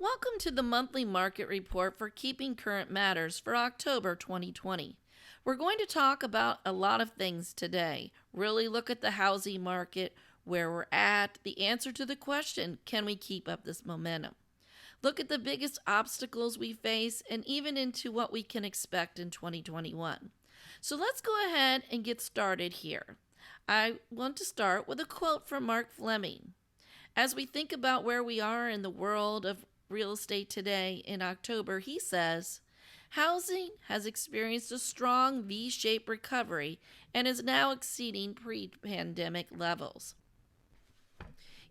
Welcome to the monthly market report for Keeping Current Matters for October 2020. We're going to talk about a lot of things today. Really look at the housing market, where we're at, the answer to the question, can we keep up this momentum? Look at the biggest obstacles we face and even into what we can expect in 2021. So let's go ahead and get started here. I want to start with a quote from Mark Fleming. As we think about where we are in the world of real estate today in October, he says, housing has experienced a strong V-shaped recovery and is now exceeding pre-pandemic levels.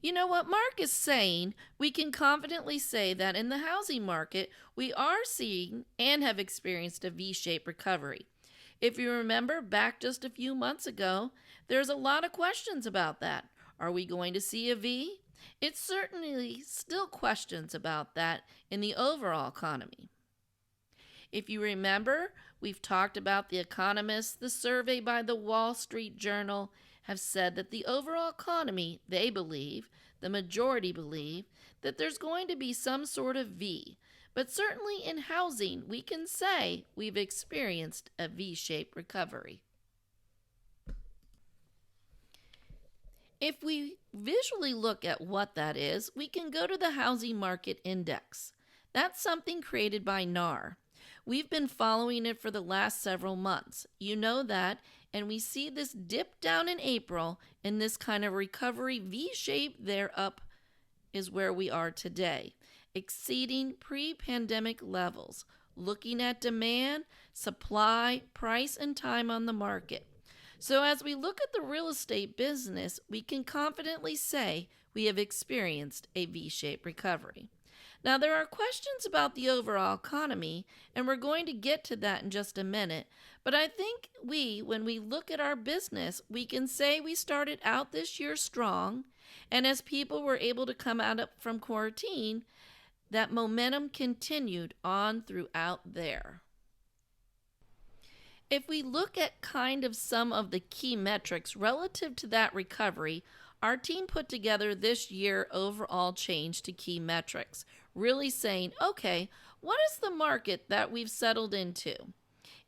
You know what Mark is saying? We can confidently say that in the housing market, we are seeing and have experienced a V-shaped recovery. If you remember back just a few months ago, there's a lot of questions about that. Are we going to see a V? It's certainly still questions about that in the overall economy. If you remember, we've talked about the economists. The survey by the Wall Street Journal have said that the overall economy, they believe, the majority believe, that there's going to be some sort of V. But certainly in housing, we can say we've experienced a V-shaped recovery. If we visually look at what that is, we can go to the Housing Market Index. That's something created by NAR. We've been following it for the last several months. You know that, and we see this dip down in April in this kind of recovery V-shape there up is where we are today, exceeding pre-pandemic levels, looking at demand, supply, price, and time on the market. So as we look at the real estate business, we can confidently say we have experienced a V-shaped recovery. Now, there are questions about the overall economy, and we're going to get to that in just a minute. But I think when we look at our business, we can say we started out this year strong, and as people were able to come out from quarantine, that momentum continued on throughout there. If we look at kind of some of the key metrics relative to that recovery, our team put together this year overall change to key metrics, really saying, okay, what is the market that we've settled into?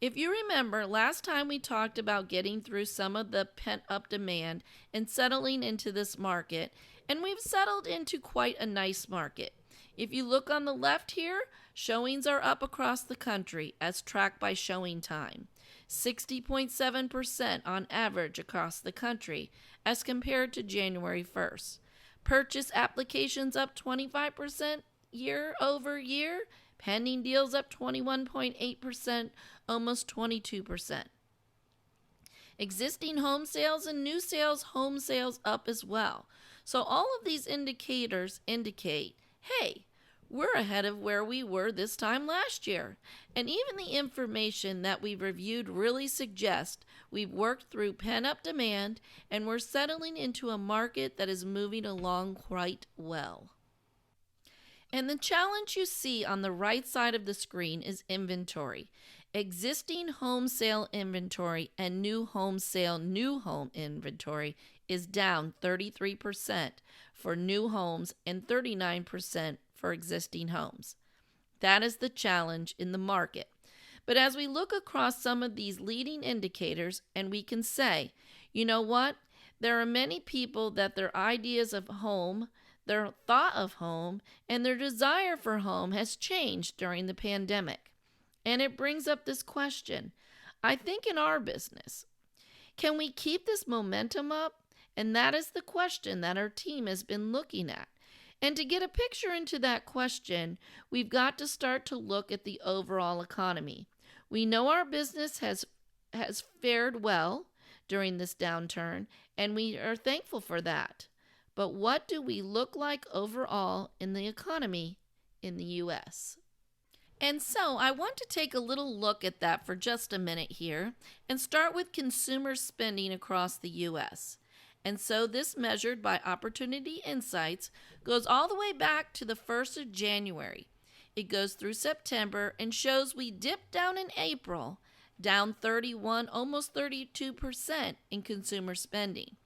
If you remember, last time we talked about getting through some of the pent-up demand and settling into this market, and we've settled into quite a nice market. If you look on the left here, showings are up across the country as tracked by showing time. 60.7% on average across the country as compared to January 1st. Purchase applications up 25% year over year. Pending deals up 21.8%, almost 22%. Existing home sales and new sales, home sales up as well. So all of these indicators indicate, hey, we're ahead of where we were this time last year. And even the information that we've reviewed really suggests we've worked through pent-up demand and we're settling into a market that is moving along quite well. And the challenge you see on the right side of the screen is inventory. Existing home sale inventory and new home sale new home inventory is down 33% for new homes and 39% for existing homes. That is the challenge in the market. But as we look across some of these leading indicators, and we can say, you know what? There are many people that their ideas of home, their thought of home, and their desire for home has changed during the pandemic. And it brings up this question. I think in our business, can we keep this momentum up? And that is the question that our team has been looking at. And to get a picture into that question, we've got to start to look at the overall economy. We know our business has fared well during this downturn, and we are thankful for that. But what do we look like overall in the economy in the U.S.? And so I want to take a little look at that for just a minute here and start with consumer spending across the U.S. And so this, measured by Opportunity Insights, goes all the way back to the 1st of January. It goes through September and shows we dipped down in April, down 31, almost 32% in consumer spending.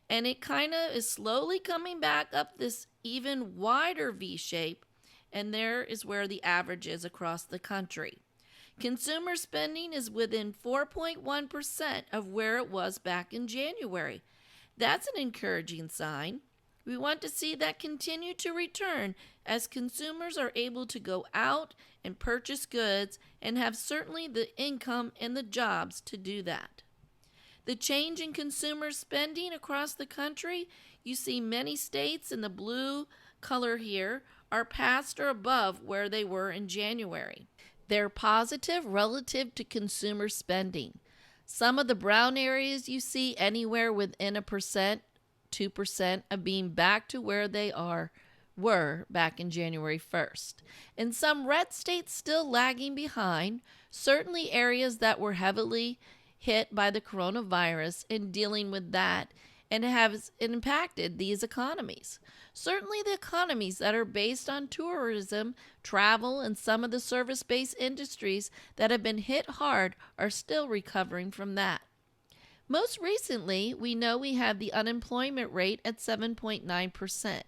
And it kind of is slowly coming back up this even wider V shape and there is where the average is across the country. Consumer spending is within 4.1% of where it was back in January. That's an encouraging sign. We want to see that continue to return as consumers are able to go out and purchase goods and have certainly the income and the jobs to do that. The change in consumer spending across the country, you see many states in the blue color here are past or above where they were in January. They're positive relative to consumer spending. Some of the brown areas you see anywhere within 1%, 2% of being back to where they were back in January 1st. And some red states still lagging behind, certainly areas that were heavily hit by the coronavirus and dealing with that and has impacted these economies. Certainly the economies that are based on tourism, travel, and some of the service-based industries that have been hit hard are still recovering from that. Most recently, we know we have the unemployment rate at 7.9%.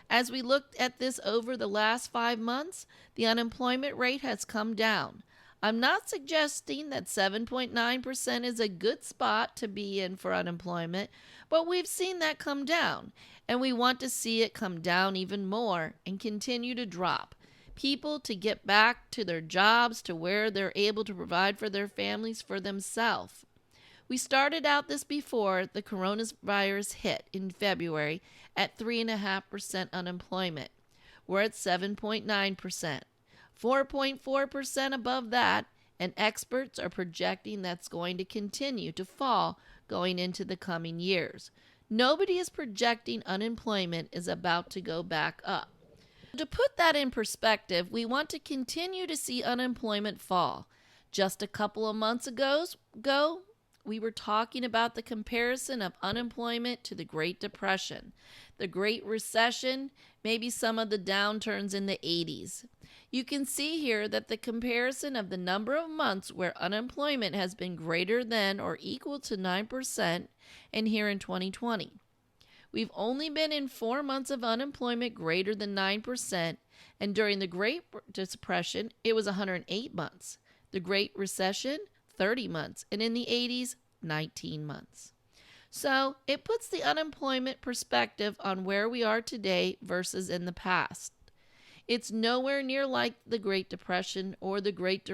As we looked at this over the last 5 months, the unemployment rate has come down. I'm not suggesting that 7.9% is a good spot to be in for unemployment, but we've seen that come down, and we want to see it come down even more and continue to drop. People to get back to their jobs, to where they're able to provide for their families, for themselves. We started out this before the coronavirus hit in February at 3.5% unemployment. We're at 7.9%. 4.4% above that, and experts are projecting that's going to continue to fall going into the coming years. Nobody is projecting unemployment is about to go back up. To put that in perspective, we want to continue to see unemployment fall. Just a couple of months ago, we were talking about the comparison of unemployment to the Great Depression, the Great Recession, maybe some of the downturns in the 80s. You can see here that the comparison of the number of months where unemployment has been greater than or equal to 9%, and here in 2020. We've only been in 4 months of unemployment greater than 9%, and during the Great Depression, it was 108 months. The Great Recession, 30 months, and in the 80s, 19 months. So it puts the unemployment perspective on where we are today versus in the past. It's nowhere near like the Great Depression or the Great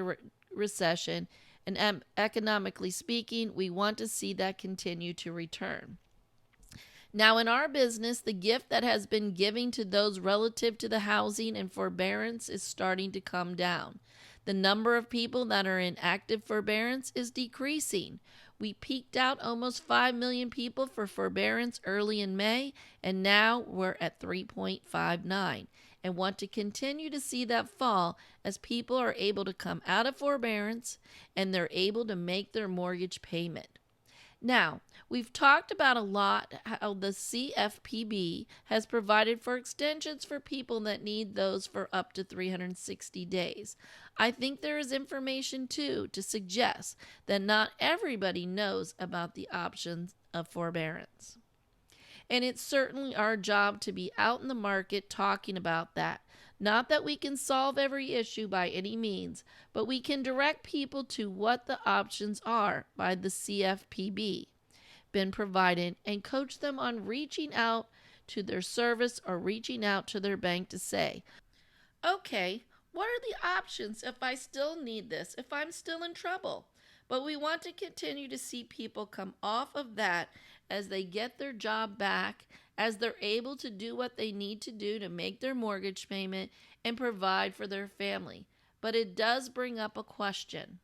Recession, and economically speaking, we want to see that continue to return. Now, in our business, the gift that has been given to those relative to the housing and forbearance is starting to come down. The number of people that are in active forbearance is decreasing. We peaked out almost 5 million people for forbearance early in May, and now we're at 3.59, and want to continue to see that fall as people are able to come out of forbearance and they're able to make their mortgage payment. Now, we've talked about a lot how the CFPB has provided for extensions for people that need those for up to 360 days. I think there is information, too, to suggest that not everybody knows about the options of forbearance. And it's certainly our job to be out in the market talking about that. Not that we can solve every issue by any means, but we can direct people to what the options are by the CFPB been provided and coach them on reaching out to their service or reaching out to their bank to say, okay, what are the options if I still need this, if I'm still in trouble? But we want to continue to see people come off of that as they get their job back, as they're able to do what they need to do to make their mortgage payment and provide for their family. But it does bring up a question.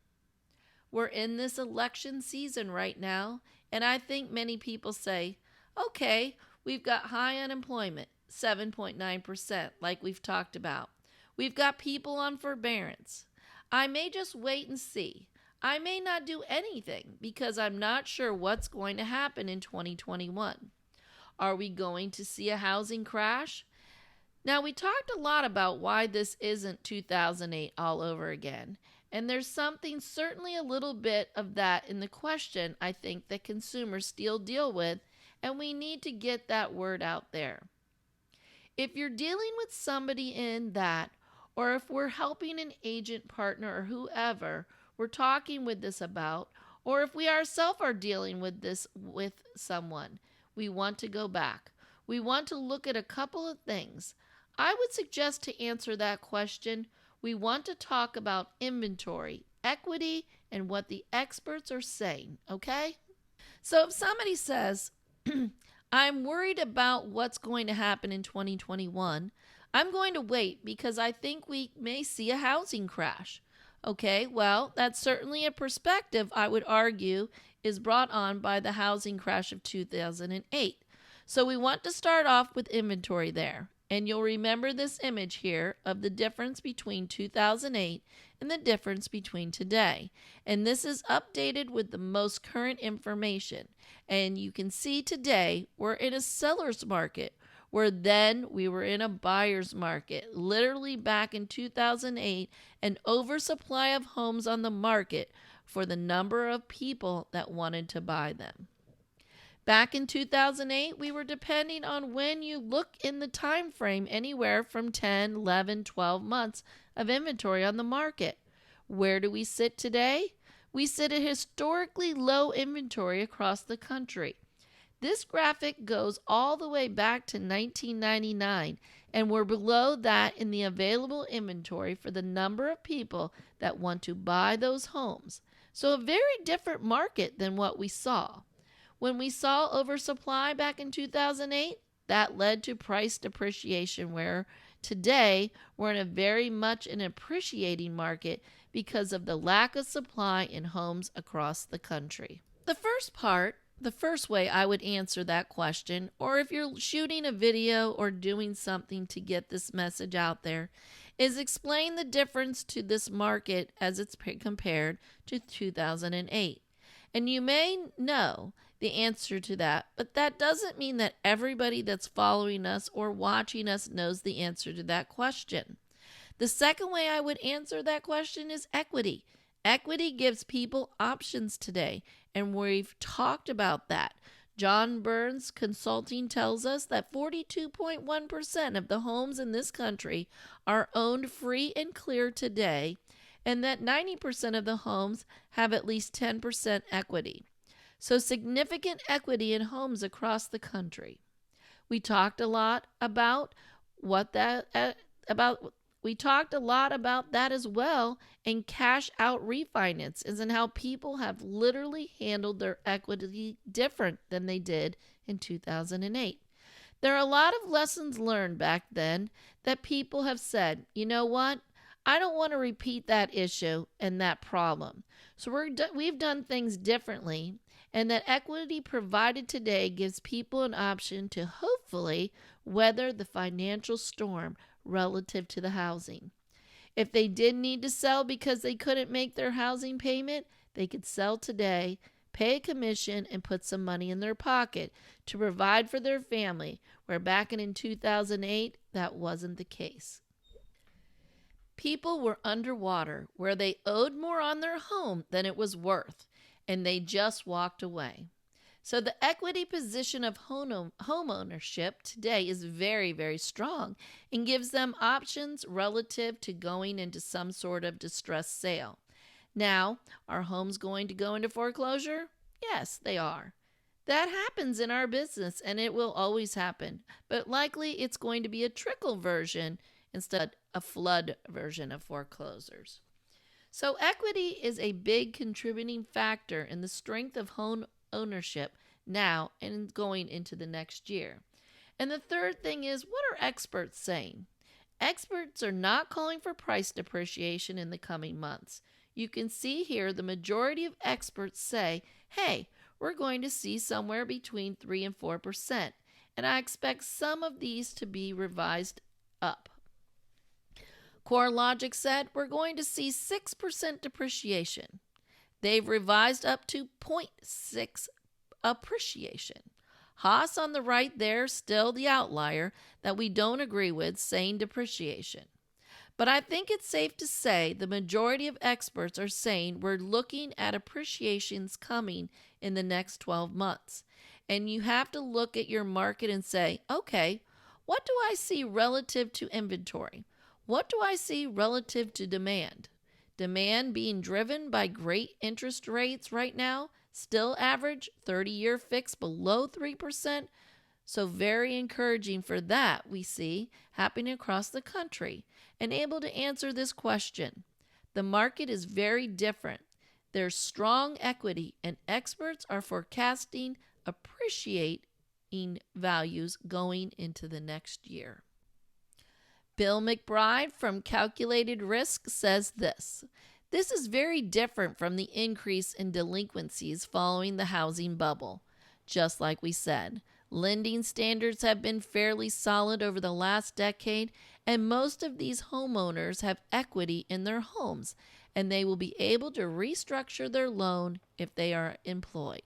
We're in this election season right now, and I think many people say, okay, we've got high unemployment, 7.9%, like we've talked about. We've got people on forbearance. I may just wait and see. I may not do anything because I'm not sure what's going to happen in 2021. Are we going to see a housing crash? Now, we talked a lot about why this isn't 2008 all over again, and there's something, certainly a little bit of that in the question I think that consumers still deal with, and we need to get that word out there. If you're dealing with somebody in that, or if we're helping an agent partner or whoever we're talking with this about, or if we ourselves are dealing with this with someone, we want to go back. We want to look at a couple of things. I would suggest to answer that question, we want to talk about inventory, equity, and what the experts are saying, okay? So if somebody says, I'm worried about what's going to happen in 2021, I'm going to wait because I think we may see a housing crash. Okay, well, that's certainly a perspective I would argue is brought on by the housing crash of 2008. So we want to start off with inventory there. And you'll remember this image here of the difference between 2008 and the difference between today. And this is updated with the most current information. And you can see today we're in a seller's market, where then we were in a buyer's market. Literally back in 2008, an oversupply of homes on the market for the number of people that wanted to buy them. Back in 2008, we were depending on when you look in the time frame anywhere from 10, 11, 12 months of inventory on the market. Where do we sit today? We sit at historically low inventory across the country. This graphic goes all the way back to 1999, and we're below that in the available inventory for the number of people that want to buy those homes. So a very different market than what we saw. When we saw oversupply back in 2008, that led to price depreciation, where today we're in a very much an appreciating market because of the lack of supply in homes across the country. The first way I would answer that question, or if you're shooting a video or doing something to get this message out there, is explain the difference to this market as it's compared to 2008. And you may know the answer to that, but that doesn't mean that everybody that's following us or watching us knows the answer to that question. The second way I would answer that question is equity. Equity gives people options today, and we've talked about that. John Burns Consulting tells us that 42.1% of the homes in this country are owned free and clear today, and that 90% of the homes have at least 10% equity. So significant equity in homes across the country. We talked a lot about that as well, and cash out refinances and how people have literally handled their equity different than they did in 2008. There are a lot of lessons learned back then that people have said, you know what? I don't want to repeat that issue and that problem. So we've done things differently, and that equity provided today gives people an option to hopefully weather the financial storm relative to the housing. If they did need to sell because they couldn't make their housing payment, they could sell today, pay a commission, and put some money in their pocket to provide for their family, where back in 2008, that wasn't the case. People were underwater, where they owed more on their home than it was worth, and they just walked away. So the equity position of home ownership today is very, very strong and gives them options relative to going into some sort of distressed sale. Now, are homes going to go into foreclosure? Yes, they are. That happens in our business, and it will always happen, but likely it's going to be a trickle version instead of a flood version of foreclosures. So equity is a big contributing factor in the strength of home ownership now and going into the next year. And the third thing is, what are experts saying? Experts are not calling for price depreciation in the coming months. You can see here the majority of experts say, hey, we're going to see somewhere between 3 and 4%, and I expect some of these to be revised up. CoreLogic said we're going to see 6% depreciation. They've revised up to 0.6 appreciation. Haas on the right there, still the outlier that we don't agree with, saying depreciation. But I think it's safe to say the majority of experts are saying we're looking at appreciations coming in the next 12 months. And you have to look at your market and say, okay, what do I see relative to inventory? What do I see relative to demand? Demand being driven by great interest rates right now, still average 30-year fixed below 3%. So very encouraging for that we see happening across the country and able to answer this question. The market is very different. There's strong equity and experts are forecasting appreciating values going into the next year. Bill McBride from Calculated Risk says this. This is very different from the increase in delinquencies following the housing bubble. Just like we said, lending standards have been fairly solid over the last decade, and most of these homeowners have equity in their homes, and they will be able to restructure their loan if they are employed.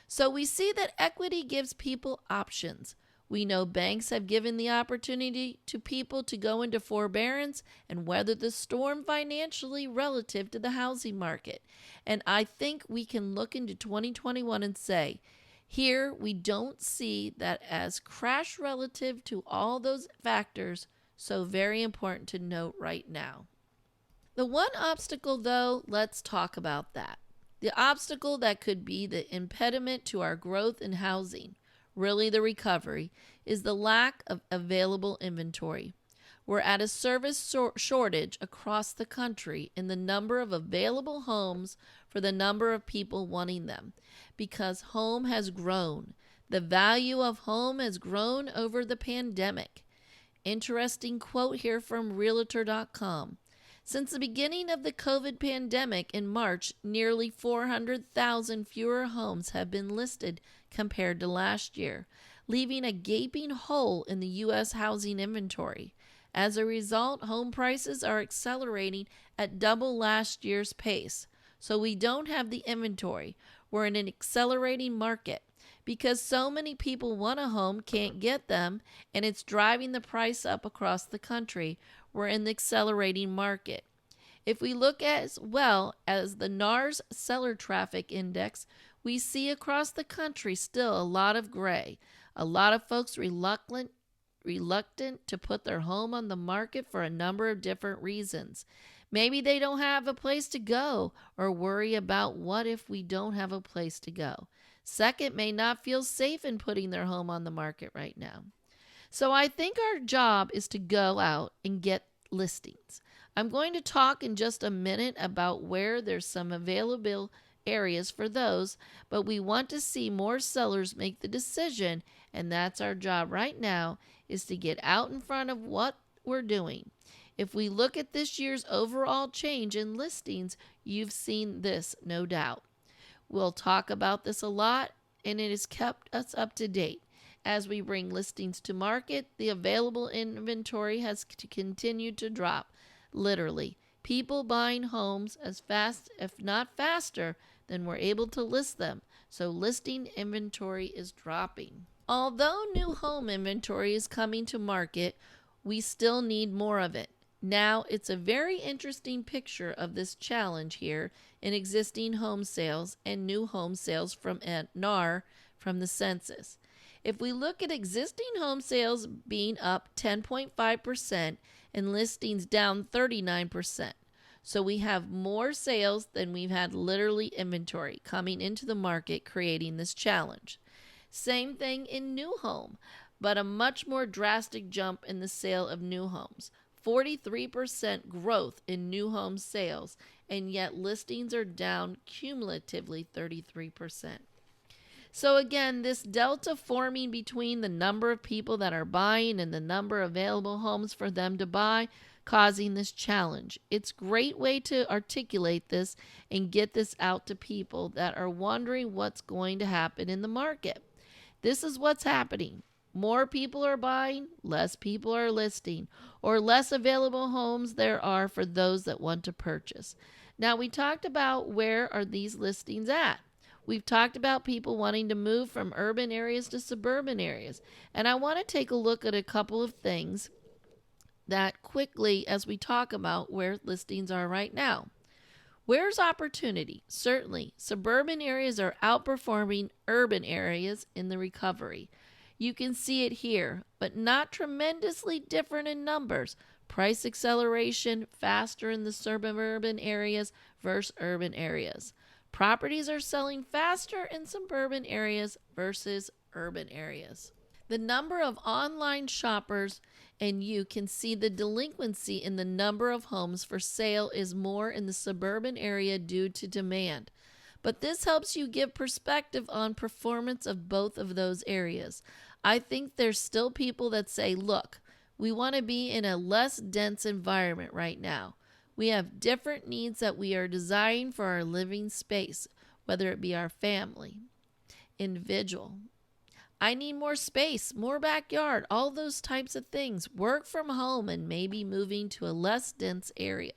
So we see that equity gives people options. We know banks have given the opportunity to people to go into forbearance and weather the storm financially relative to the housing market. And I think we can look into 2021 and say, here we don't see that as crash relative to all those factors, so very important to note right now. The one obstacle, though, let's talk about that. The obstacle that could be the impediment to our growth in housing, really the recovery, is the lack of available inventory. We're at a service shortage across the country in the number of available homes for the number of people wanting them, because home has grown. The value of home has grown over the pandemic. Interesting quote here from Realtor.com. Since the beginning of the COVID pandemic in March, nearly 400,000 fewer homes have been listed compared to last year, leaving a gaping hole in the U.S. housing inventory. As a result, home prices are accelerating at double last year's pace. So we don't have the inventory. We're in an accelerating market. Because so many people want a home, can't get them, and it's driving the price up across the country. We're in the accelerating market. If we look as well as the NAR's Seller Traffic Index, we see across the country still a lot of gray. A lot of folks reluctant to put their home on the market for a number of different reasons. Maybe they don't have a place to go or worry about what if we don't have a place to go. Second, may not feel safe in putting their home on the market right now. So I think our job is to go out and get listings. I'm going to talk in just a minute about where there's some available areas for those, but we want to see more sellers make the decision, and that's our job right now, is to get out in front of what we're doing. If we look at this year's overall change in listings, you've seen this, no doubt. We'll talk about this a lot, and it has kept us up to date. As we bring listings to market, the available inventory has continued to drop. Literally, people buying homes as fast, if not faster, than we're able to list them. So listing inventory is dropping. Although new home inventory is coming to market, we still need more of it. Now, it's a very interesting picture of this challenge here in existing home sales and new home sales from NAR from the census. If we look at existing home sales being up 10.5% and listings down 39%. So we have more sales than we've had literally inventory coming into the market, creating this challenge. Same thing in new home, but a much more drastic jump in the sale of new homes. 43% growth in new home sales, and yet listings are down cumulatively 33%. So again, this delta forming between the number of people that are buying and the number of available homes for them to buy, causing this challenge. It's a great way to articulate this and get this out to people that are wondering what's going to happen in the market. This is what's happening. More people are buying, less people are listing, or less available homes there are for those that want to purchase. Now, we talked about where are these listings at. We've talked about people wanting to move from urban areas to suburban areas. And I want to take a look at a couple of things that quickly as we talk about where listings are right now. Where's opportunity? Certainly, suburban areas are outperforming urban areas in the recovery. You can see it here, but not tremendously different in numbers. Price acceleration faster in the suburban areas versus urban areas. Properties are selling faster in suburban areas versus urban areas. The number of online shoppers, and you can see the delinquency in the number of homes for sale is more in the suburban area due to demand. But this helps you give perspective on performance of both of those areas. I think there's still people that say, look, we want to be in a less dense environment right now. We have different needs that we are desiring for our living space, whether it be our family, individual. I need more space, more backyard, all those types of things. Work from home and maybe moving to a less dense area.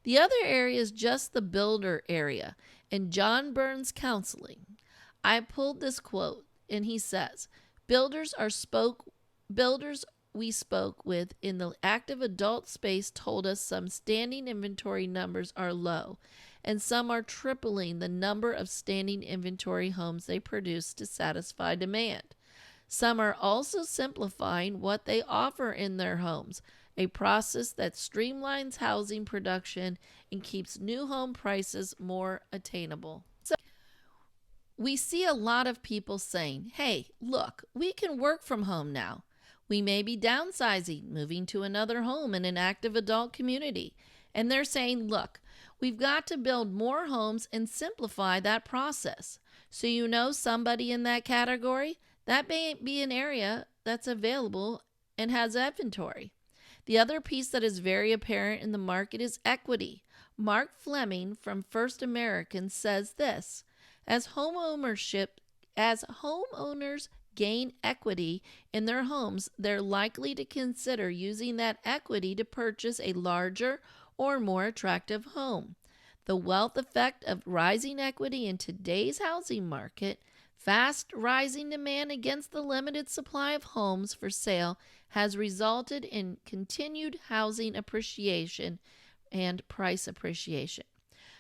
The other area is just the builder area. In John Burns Counseling, I pulled this quote, and he says, builders we spoke with in the active adult space told us some standing inventory numbers are low, and some are tripling the number of standing inventory homes they produce to satisfy demand. Some are also simplifying what they offer in their homes, a process that streamlines housing production and keeps new home prices more attainable. So we see a lot of people saying, hey, look, we can work from home now. We may be downsizing, moving to another home in an active adult community. And they're saying, look, we've got to build more homes and simplify that process. So you know somebody in that category? That may be an area that's available and has inventory. The other piece that is very apparent in the market is equity. Mark Fleming from First American says this, as homeowners gain equity in their homes, they're likely to consider using that equity to purchase a larger or more attractive home. The wealth effect of rising equity in today's housing market, fast rising demand against the limited supply of homes for sale, has resulted in continued housing appreciation and price appreciation.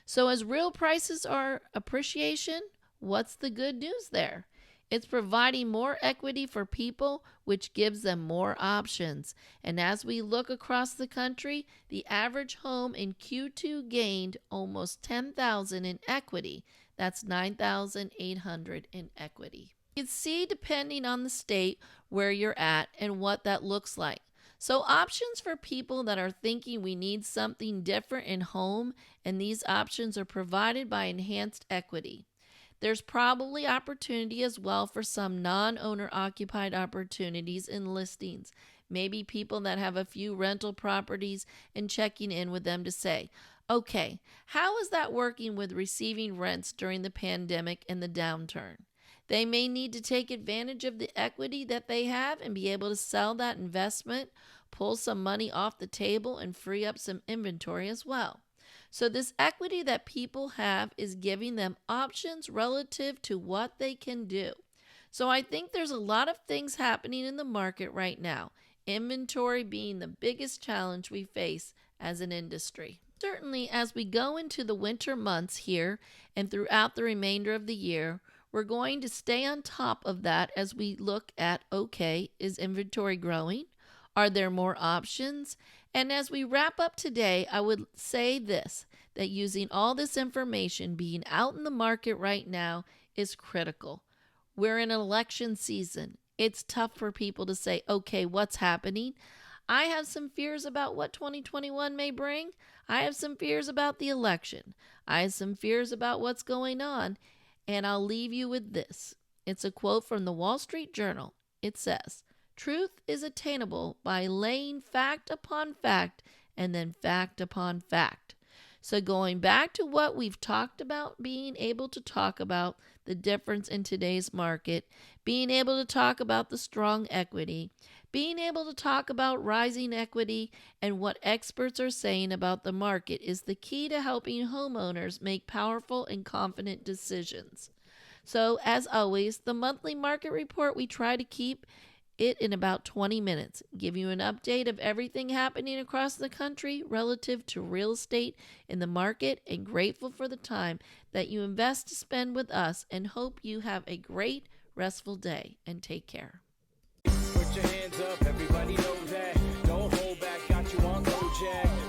So as real prices are appreciation, what's the good news there? It's providing more equity for people, which gives them more options. And as we look across the country, the average home in Q2 gained almost $10,000 in equity. That's $9,800 in equity. You can see, depending on the state, where you're at and what that looks like. So options for people that are thinking we need something different in home, and these options are provided by enhanced equity. There's probably opportunity as well for some non-owner occupied opportunities in listings. Maybe people that have a few rental properties and checking in with them to say, okay, how is that working with receiving rents during the pandemic and the downturn? They may need to take advantage of the equity that they have and be able to sell that investment, pull some money off the table, and free up some inventory as well. So this equity that people have is giving them options relative to what they can do. So I think there's a lot of things happening in the market right now, inventory being the biggest challenge we face as an industry. Certainly, as we go into the winter months here and throughout the remainder of the year, we're going to stay on top of that as we look at, okay, is inventory growing? Are there more options? And as we wrap up today, I would say this, that using all this information, being out in the market right now is critical. We're in an election season. It's tough for people to say, okay, what's happening? I have some fears about what 2021 may bring. I have some fears about the election. I have some fears about what's going on. And I'll leave you with this. It's a quote from the Wall Street Journal. It says, truth is attainable by laying fact upon fact and then fact upon fact. So going back to what we've talked about, being able to talk about the difference in today's market, being able to talk about the strong equity, being able to talk about rising equity and what experts are saying about the market is the key to helping homeowners make powerful and confident decisions. So as always, the monthly market report, we try to keep it in about 20 minutes, give you an update of everything happening across the country relative to real estate in the market, and grateful for the time that you invest to spend with us, and hope you have a great, restful day, and take care. Put your hands up, everybody knows that. Don't hold back, got you on check.